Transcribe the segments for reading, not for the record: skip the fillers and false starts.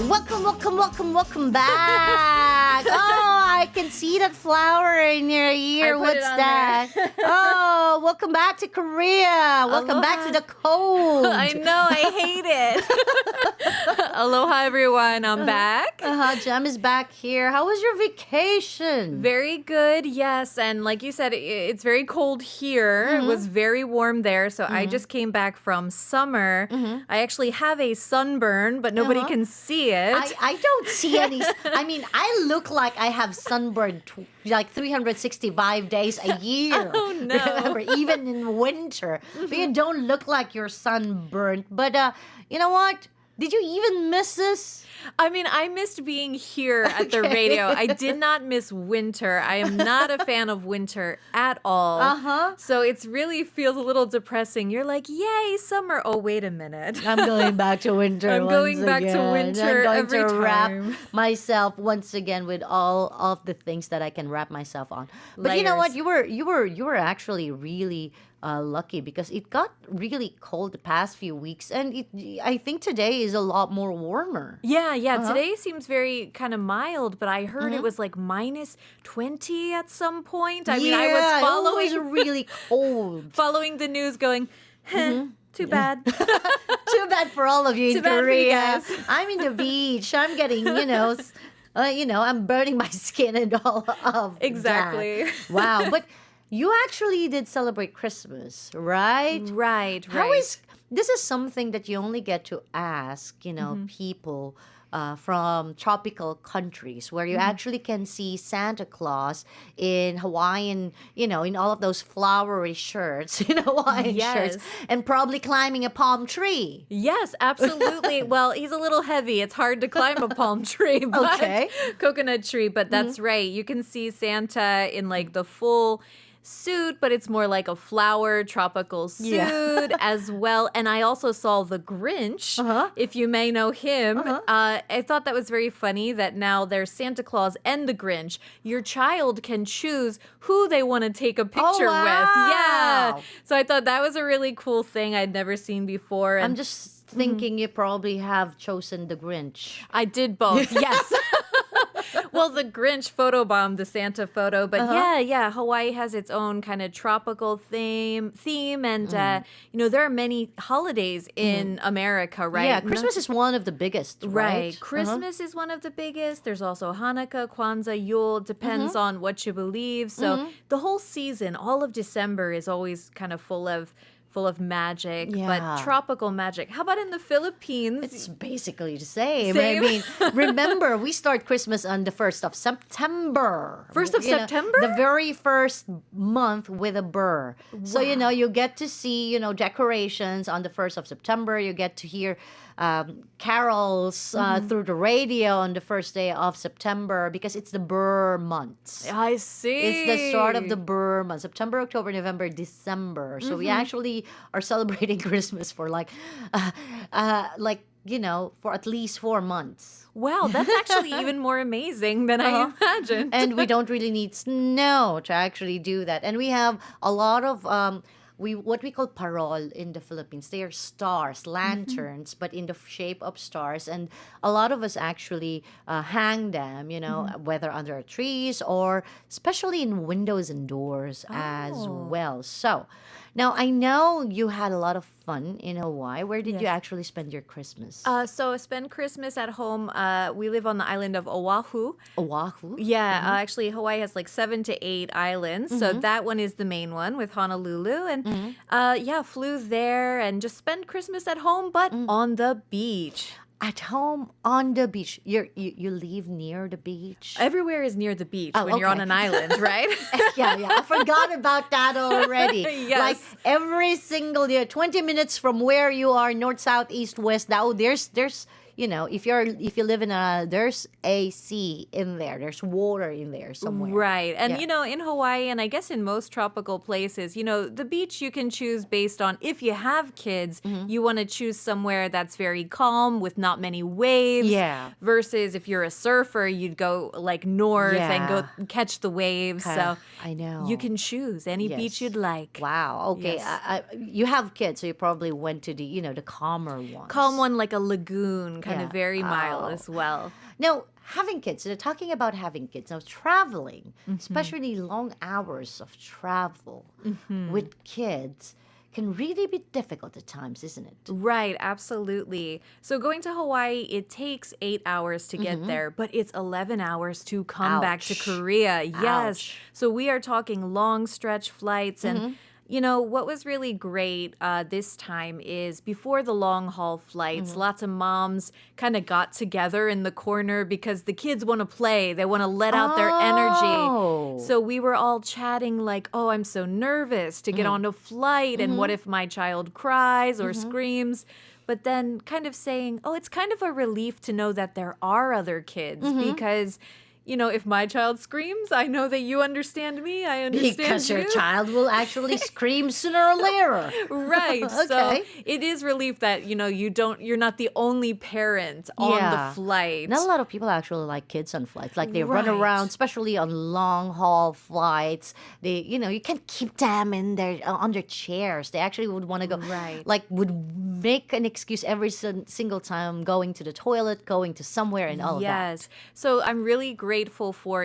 Welcome back. Oh, I can see that flower in your ear. What's that? Oh, welcome back to Korea. Welcome back to the cold. I know, I hate it. Aloha, everyone. I'm back. Jem is back here. How was your vacation? Very good, yes. And like you said, it's very cold here. It was very warm there. So I just came back from summer. I actually have a sunburn, but nobody can see it. I don't see any. I mean, I look like I have sunburned like 365 days a year. Oh, no. Remember, even in winter. But you don't look like you're sunburned. But you know what? Did you even miss this? I mean, I missed being here at the radio. I did not miss winter. I am not a fan of winter at all. So it really feels a little depressing. You're like, yay, summer. Oh, wait a minute. I'm going back to winter. I'm going back to winter I'm every going to wrap time. myself once again with all of the things that I can wrap myself on. But you know what? You were actually really lucky because it got really cold the past few weeks, and I think today is a lot more warmer. Yeah. Today seems very kind of mild, but I heard it was like minus 20 at some point. I mean, I was following it was really cold. following the news going, too bad. Too bad for all of you in Too bad for you Korea. guys. I'm in the beach. I'm getting, I'm burning my skin and all of Exactly. that. Wow. But you actually did celebrate Christmas, right? Right. This is something that you only get to ask, people from tropical countries where you actually can see Santa Claus in Hawaiian, in all of those flowery shirts, Hawaiian shirts, and probably climbing a palm tree. Yes, absolutely. Well, he's a little heavy. It's hard to climb a palm tree, but coconut tree. But that's right. You can see Santa in like the full suit, but it's more like a flower tropical suit as well. And I also saw the Grinch, if you may know him. I thought that was very funny that now there's Santa Claus and the Grinch. Your child can choose who they want to take a picture with. Yeah. So I thought that was a really cool thing I'd never seen before. And I'm just thinking you probably have chosen the Grinch. I did both, yes. Well, the Grinch photobombed the Santa photo, but Hawaii has its own kind of tropical theme, and there are many holidays in America, right? Yeah, Christmas is one of the biggest, right? Christmas is one of the biggest. There's also Hanukkah, Kwanzaa, Yule, depends on what you believe. So the whole season, all of December is always kind of full of magic, but tropical magic. How about in the Philippines? It's basically the same. I mean, remember, we start Christmas on the 1st of September. 1st of September? The very first month with a burr. Wow. So, you get to see, decorations on the 1st of September. You get to hear carols through the radio on the first day of September because it's the burr months. I see. It's the start of the burr month. September, October, November, December. So we actually are celebrating Christmas for for at least 4 months. Wow, that's actually even more amazing than I imagined. And we don't really need snow to actually do that. And we have a lot of what we call parol in the Philippines. They are stars, lanterns, but in the shape of stars. And a lot of us actually hang them, whether under trees or especially in windows and doors as well. So now I know you had a lot of fun in Hawaii. Where did you actually spend your Christmas? So I spend Christmas at home. We live on the island of Oahu. Oahu? Yeah, actually Hawaii has like 7 to 8 islands. So that one is the main one with Honolulu. And flew there and just spent Christmas at home, but on the beach. At home on the beach. You live near the beach? Everywhere is near the beach when you're on an island, right? Yeah. I forgot about that already. Yes. Like every single year, 20 minutes from where you are, north, south, east, west. Now there's if you live in there's a sea in there. There's water in there somewhere. Right. And, in Hawaii and I guess in most tropical places, the beach you can choose based on if you have kids, you want to choose somewhere that's very calm with not many waves. Yeah. Versus if you're a surfer, you'd go like north and go catch the waves. So I know. you can choose any beach you'd like. Wow. Okay. Yes. You have kids, so you probably went to the calmer ones. Calm one like a lagoon kind of Yeah. very mild Oh. as well. Now, having kids, so talking about having kids, now traveling, Mm-hmm. especially long hours of travel Mm-hmm. with kids can really be difficult at times, isn't it? Right, absolutely. So going to Hawaii, it takes 8 hours to get Mm-hmm. there, but it's 11 hours to come back to Ouch. Korea. Yes. Ouch. So we are talking long stretch flights. And, Mm-hmm. what was really great this time is before the long haul flights, Mm-hmm. lots of moms kind of got together in the corner because the kids want to play, they want to let out their energy. Oh. So we were all chatting like, oh, I'm so nervous to get Mm-hmm. on a flight. And what Mm-hmm. if my child cries or Mm-hmm. screams? But then kind of saying, oh, it's kind of a relief to know that there are other kids Mm-hmm. because, if my child screams, I know that you understand me. I understand Because your you. child will actually scream sooner or later. Right. So Okay. it is relief that, you're not the only parent on the Yeah. flight. Not a lot of people actually like kids on flights. Like they run around, Right. especially on long haul flights. You can't keep them in their on their chairs. They actually would want to go, Right. like would make an excuse every single time going to the toilet, going to somewhere, and all of that. Yes. So I'm really grateful for,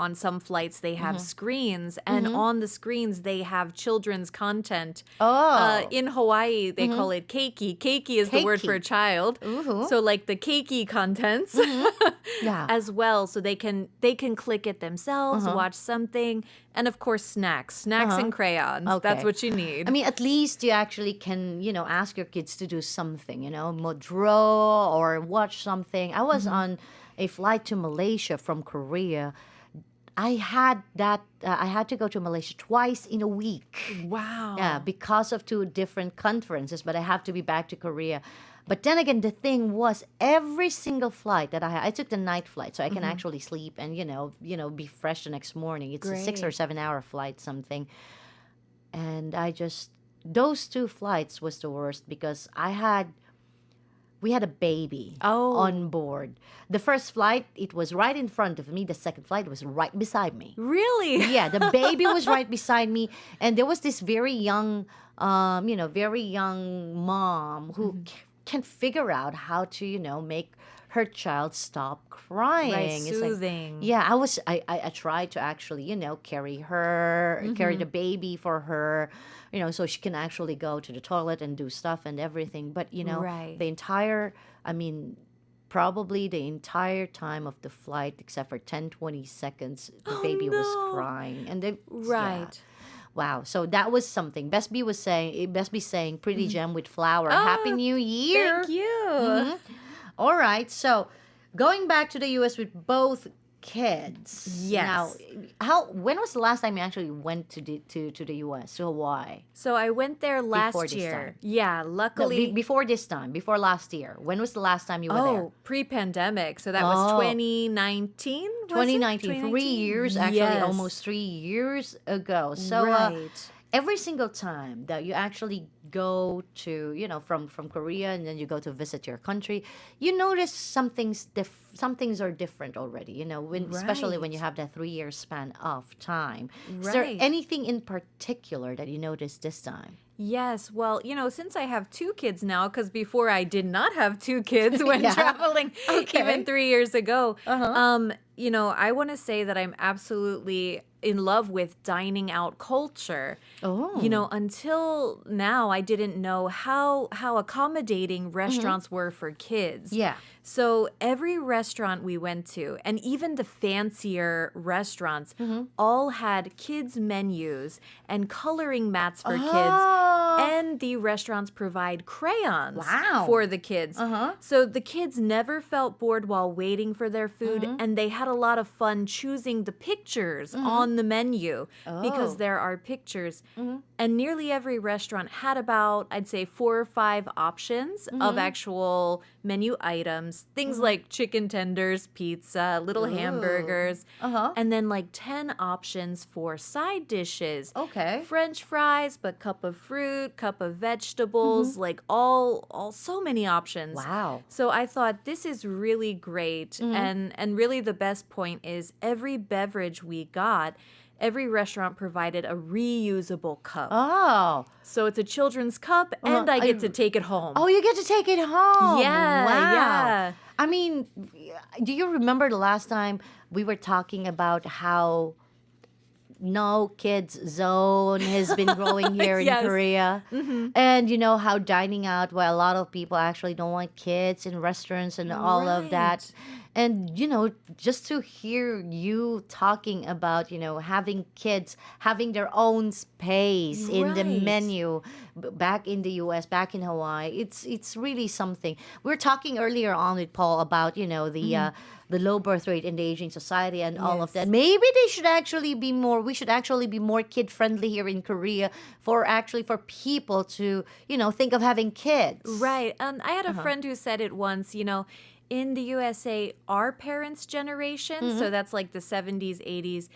on some flights they have Mm-hmm. screens, and Mm-hmm. on the screens they have children's content. Oh, In Hawaii, they mm-hmm. call it keiki. Keiki is the word for a Keiki. child. Ooh. So like the keiki contents Mm-hmm. Yeah. as well. So they can click it themselves, Uh-huh. watch something, and of course snacks Uh-huh. and crayons. That's Okay. what you need. I mean, at least you actually can, ask your kids to do something, draw or watch something. I was on a flight to Malaysia from Korea. I had to go to Malaysia twice in a week. Wow. Yeah, because of two different conferences, but I have to be back to Korea. But then again, the thing was, every single flight that I took the night flight, so I can actually sleep and be fresh the next morning. It's a 6 or Great. 7 hour flight, something, and those two flights was the worst because we had a baby Oh. on board. The first flight, it was right in front of me. The second flight was right beside me. Really? Yeah, the baby was right beside me, and there was this very young, very young mom who can figure out how to, make her child stop crying. Right, It's like, soothing. yeah, I tried to actually, carry the baby for her, so she can actually go to the toilet and do stuff and everything. But, Right. I mean, probably the entire time of the flight, except for 10-20 seconds, the Oh baby was no. crying. And yeah. Right. Wow. So that was something. Best be saying, Pretty Gem with Flower. Happy Oh, New Year. thank you. Mhm. All right. So going back to the US with both kids. Now, Yes. when was the last time you actually went to the US, to Hawaii? So I went there Before last this year. time. Yeah, No, luckily. before this time, before last year. When was the last time you were there? Oh, pre-pandemic. So that was Oh. 2019, was it? 2019, 3 years, actually Yes. almost 3 years ago. So Right. every single time that you actually go to, from Korea and then you go to visit your country, you notice some things are different already, especially when you Right. have that 3 year span of time. Is there Right. anything in particular that you noticed this time? Yes. Well, since I have two kids now, because before I did not have two kids when Yeah. traveling, Okay. even 3 years ago, Uh-huh. I want to say that I'm absolutely in love with dining out culture. Oh. Until now, I didn't know how accommodating restaurants were for kids. Yeah. So every restaurant we went to, and even the fancier restaurants, Mm-hmm. all had kids menus and coloring mats for kids. Oh. And the restaurants provide crayons Wow. for the kids. Uh-huh. So the kids never felt bored while waiting for their food, Mm-hmm. and they had a lot of fun choosing the pictures on the menu because Oh. there are pictures. Mm-hmm. And nearly every restaurant had about, I'd say, 4 or 5 options Mm-hmm. of actual menu items. Things like chicken tenders, pizza, little Ooh. hamburgers, Uh-huh. and then like 10 options for side dishes. Okay. French fries, but cup of fruit, cup of vegetables, like all so many options. Wow. So I thought this is really great, and really the best point is every beverage we got, every restaurant provided a reusable cup. Oh. So it's a children's cup, and I get to take it home. Oh, you get to take it home. Yeah, Wow. yeah. I mean, do you remember the last time we were talking about how no kids zone has been growing here in Yes. Korea? And you know how dining out, where a lot of people actually don't want kids in restaurants and all of that. Right. And you know, just to hear you talking about, you know, having kids having their own space in the Right. menu back in the US, back in Hawaii, it's really something. We were talking earlier on with Paul about, you know, the low birth rate in the aging society and all of Yes. that. Maybe they should actually be more, we should actually be more kid friendly here in Korea for actually for people to, you know, think of having kids. Right. I had a friend who said it once, in the USA, our parents' generation, so that's like the 70s, 80s,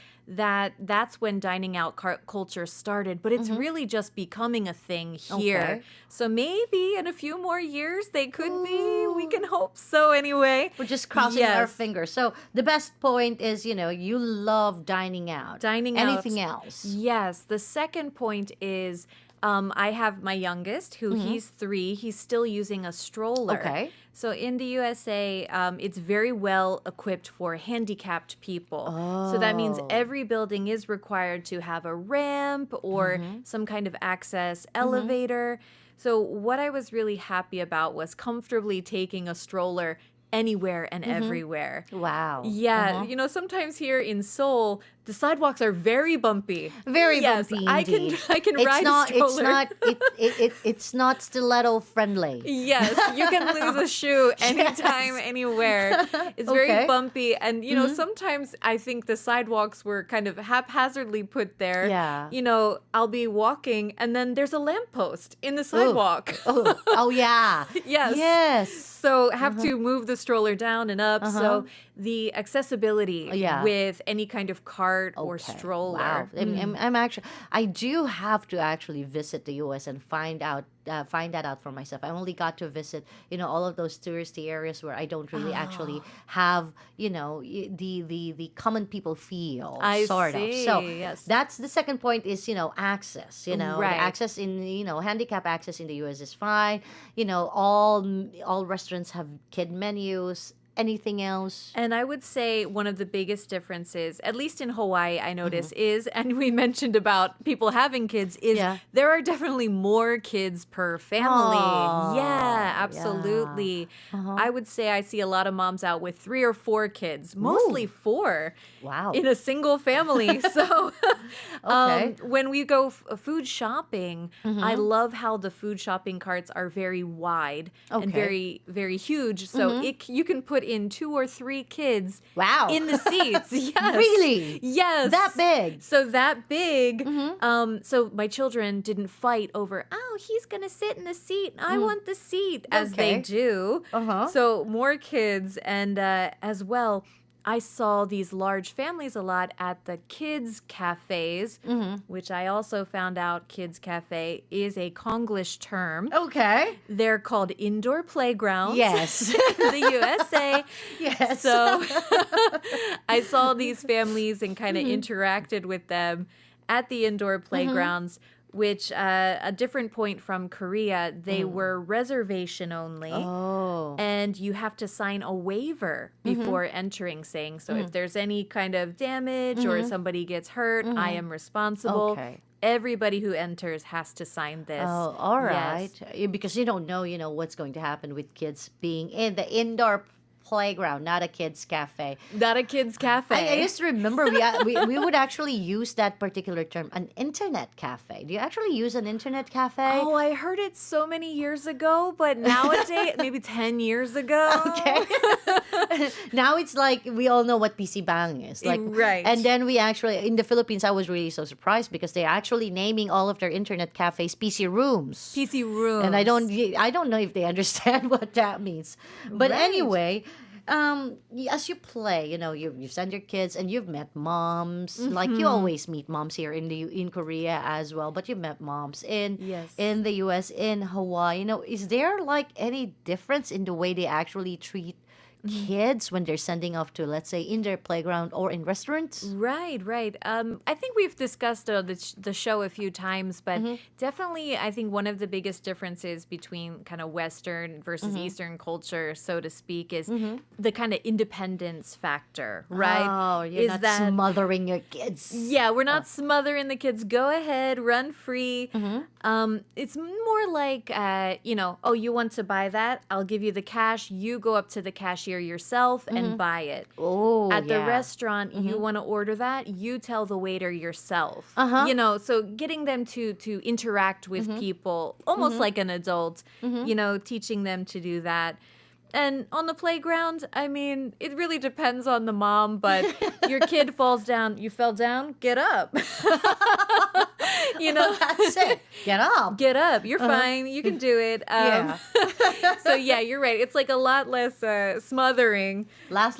that's when dining out culture started, but it's really just becoming a thing here. Okay. So maybe in a few more years they could be. We can hope so anyway. We're just crossing our Yes. fingers. So the best point is, you know, you love dining out. Dining out. Anything else? Yes. The second point is I have my youngest, who he's 3. He's still using a stroller. Okay. So in the USA, it's very well equipped for handicapped people. So that means Oh. every building is required to have a ramp or some kind of access elevator. So what I was really happy about was comfortably taking a stroller anywhere and everywhere. Wow. Yeah, sometimes here in Seoul, the sidewalks are very bumpy. Very Yes, bumpy I can indeed. ride a stroller. It's not stiletto friendly. Yes, you can lose a shoe anytime, anywhere. It's Okay. very bumpy. And, sometimes I think the sidewalks were kind of haphazardly put there. Yeah. I'll be walking and then there's a lamppost in the sidewalk. Oh yeah. Yes. Yes. So have to move the stroller down and up. So the accessibility Yeah. with any kind of cart or Okay. stroller. Wow. I'm actually, I do have to actually visit the U.S. and find that out for myself. I only got to visit, all of those touristy areas where I don't really actually have, the common people feel, I sort of. see, So yes. that's the second point is, access, the Right. access in, handicap access in the U.S. is fine. All restaurants have kid menus. Anything else? And I would say one of the biggest differences, at least in Hawaii, I notice is, and we mentioned about people having kids, is Yeah. there are definitely more kids per family. Oh, Yeah, absolutely. I would say I see a lot of moms out with 3 or 4 kids, mostly 4 Wow. in a single family. So Okay. when we go food shopping, I love how the food shopping carts are very wide and Okay. very, very huge. So you can put in 2 or 3 kids Wow. in the seats. Yes. Really? Yes. That big? So that big. So my children didn't fight over, oh, he's going to sit in the seat. I want the seat, as they Okay. do. So more kids. And as well, I saw these large families a lot at the kids' cafes, which I also found out kids' cafe is a Konglish term. Okay. They're called indoor playgrounds. Yes. in the USA. Yes. So I saw these families and kind of interacted with them at the indoor playgrounds, which a different point from Korea, they were reservation only. Oh. And you have to sign a waiver before entering, saying, so if there's any kind of damage or somebody gets hurt, I am responsible. Okay. Everybody who enters has to sign this. Oh, all right. Yes. Because you don't know, what's going to happen with kids being in the indoor playground, not a kids' cafe. Not a kids' cafe. I used to remember we would actually use that particular term, an internet cafe. Do you actually use an internet cafe? Oh, I heard it so many years ago, but nowadays, maybe 10 years ago. Okay. Now it's like we all know what PC Bang is. Like, Right. And then we actually, in the Philippines, I was really so surprised because they're actually naming all of their internet cafes PC rooms. PC rooms. And I don't know if they understand what that means. But Right. anyway, as you play, you send your kids and you've met moms. Like you always meet moms here in Korea as well, but you've met moms Yes. in the US, in Hawaii. Is there like any difference in the way they actually treat kids when they're sending off to, let's say, in their playground or in restaurants? Right, right. I think we've discussed the show a few times, but definitely I think one of the biggest differences between kind of Western versus Eastern culture, so to speak, is the kind of independence factor, right? Oh, you're not smothering your kids. Yeah, we're not smothering the kids. Go ahead, run free. It's more like, oh, you want to buy that? I'll give you the cash. You go up to the cashier yourself and buy it. Oh, At the yeah. restaurant, you want to order that, you tell the waiter yourself. So getting them to interact with people almost like an adult, teaching them to do that. And on the playground, I mean, it really depends on the mom, but your kid falls down, you fell down, get up. That's it. Get up. Get up. You're fine. You can do it. Yeah. So yeah, you're right. It's like a lot less smothering. Lot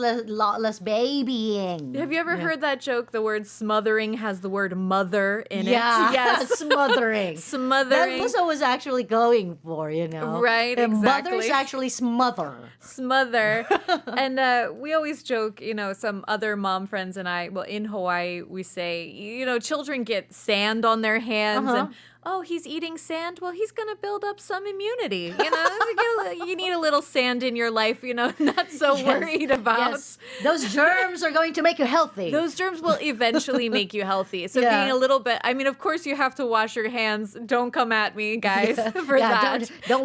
less babying. Have you ever heard that joke? The word smothering has the word mother in Yeah. it. Yes. Smothering. Smothering. That's what I was actually going for, Right, And exactly. mothers actually smother. Smother. And we always joke, some other mom friends and I, well, in Hawaii, we say, children get sand on their hands and, oh, he's eating sand? Well, he's going to build up some immunity. You need a little sand in your life, not so worried about. Yes. Those germs are going to make you healthy. Those germs will eventually make you healthy. So Yeah. being a little bit, I mean, of course you have to wash your hands. Don't come at me, guys, for that. No.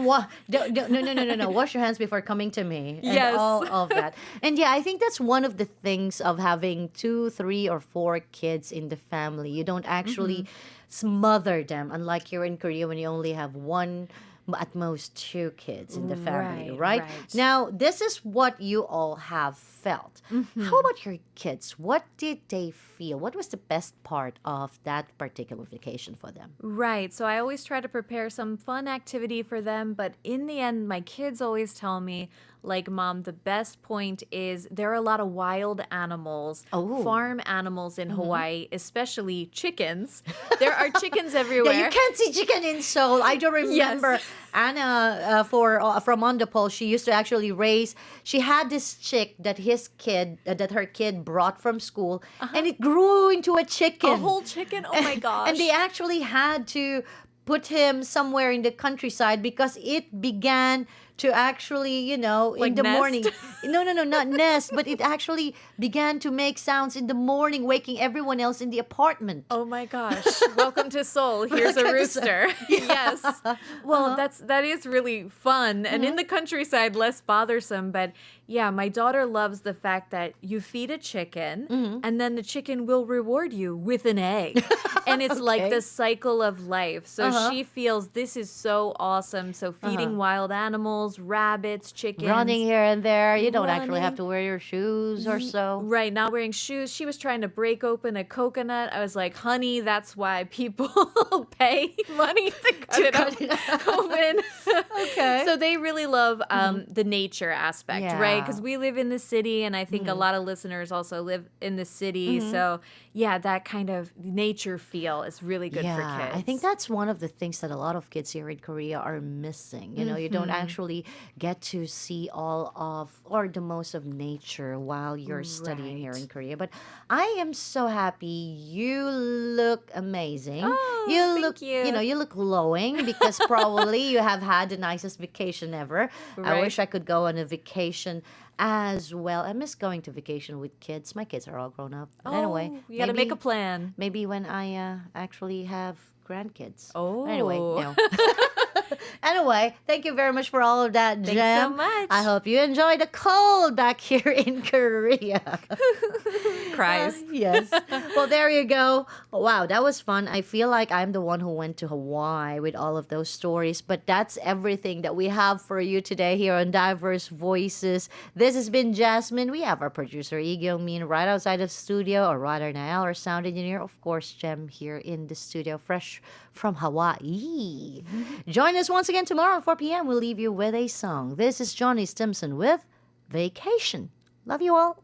Wash your hands before coming to me. And Yes. all of that. And yeah, I think that's one of the things of having 2, 3, or 4 kids in the family. You don't actually smother them, unlike here in Korea when you only have 1, at most 2 kids in the family, right? Now, this is what you all have felt. How about your kids? What did they feel? What was the best part of that particular vacation for them? Right. So I always try to prepare some fun activity for them. But in the end, my kids always tell me, like, Mom, the best point is there are a lot of wild animals, farm animals in Hawaii, especially chickens. There are chickens everywhere. Yeah, you can't see chicken in Seoul. I do remember Anna from Ondopol. She used to actually raise. She had this chick that her kid brought from school, and it grew into a chicken. A whole chicken? Oh my gosh! And they actually had to put him somewhere in the countryside because it began to actually, Like in the nest? morning. No, not nest, but it actually began to make sounds in the morning, waking everyone else in the apartment. Oh my gosh. Welcome to Seoul. Here's a Welcome to rooster. Yes. Well, that is really fun. And in the countryside, less bothersome. But yeah, my daughter loves the fact that you feed a chicken and then the chicken will reward you with an egg. And it's like the cycle of life. So she feels this is so awesome. So feeding wild animals, rabbits, chickens. Running here and there. You don't actually Running. have to wear your shoes or so. Right, not wearing shoes. She was trying to break open a coconut. I was like, honey, that's why people pay money to cut it open. Okay. So they really love the nature aspect, right? Yeah. Because we live in the city, and I think a lot of listeners also live in the city. So yeah, that kind of nature feel is really good for kids. I think that's one of the things that a lot of kids here in Korea are missing. You don't actually get to see all of or the most of nature while you're studying here in Korea. But I am so happy. You look amazing. Oh, you thank you. You look glowing because probably you have had the nicest vacation ever. I Right. wish I could go on a vacation as well. I miss going to vacation with kids. My kids are all grown up. But anyway, you got to make a plan. maybe when I actually have grandkids. Oh. Anyway, no. Anyway, thank you very much for all of that, Jem. Thanks so much. I hope you enjoy the cold back here in Korea. Cries. Yes. Well, there you go. Wow, that was fun. I feel like I'm the one who went to Hawaii with all of those stories, but that's everything that we have for you today here on Diverse Voices. This has been Jasmine. We have our producer, Igyo Min, right outside the studio, or rather, Nael, our sound engineer. Of course, Jem here in the studio, fresh from Hawaii. Join us once again tomorrow at 4 p.m. We'll leave you with a song. This is Johnny Stimson with Vacation. Love you all.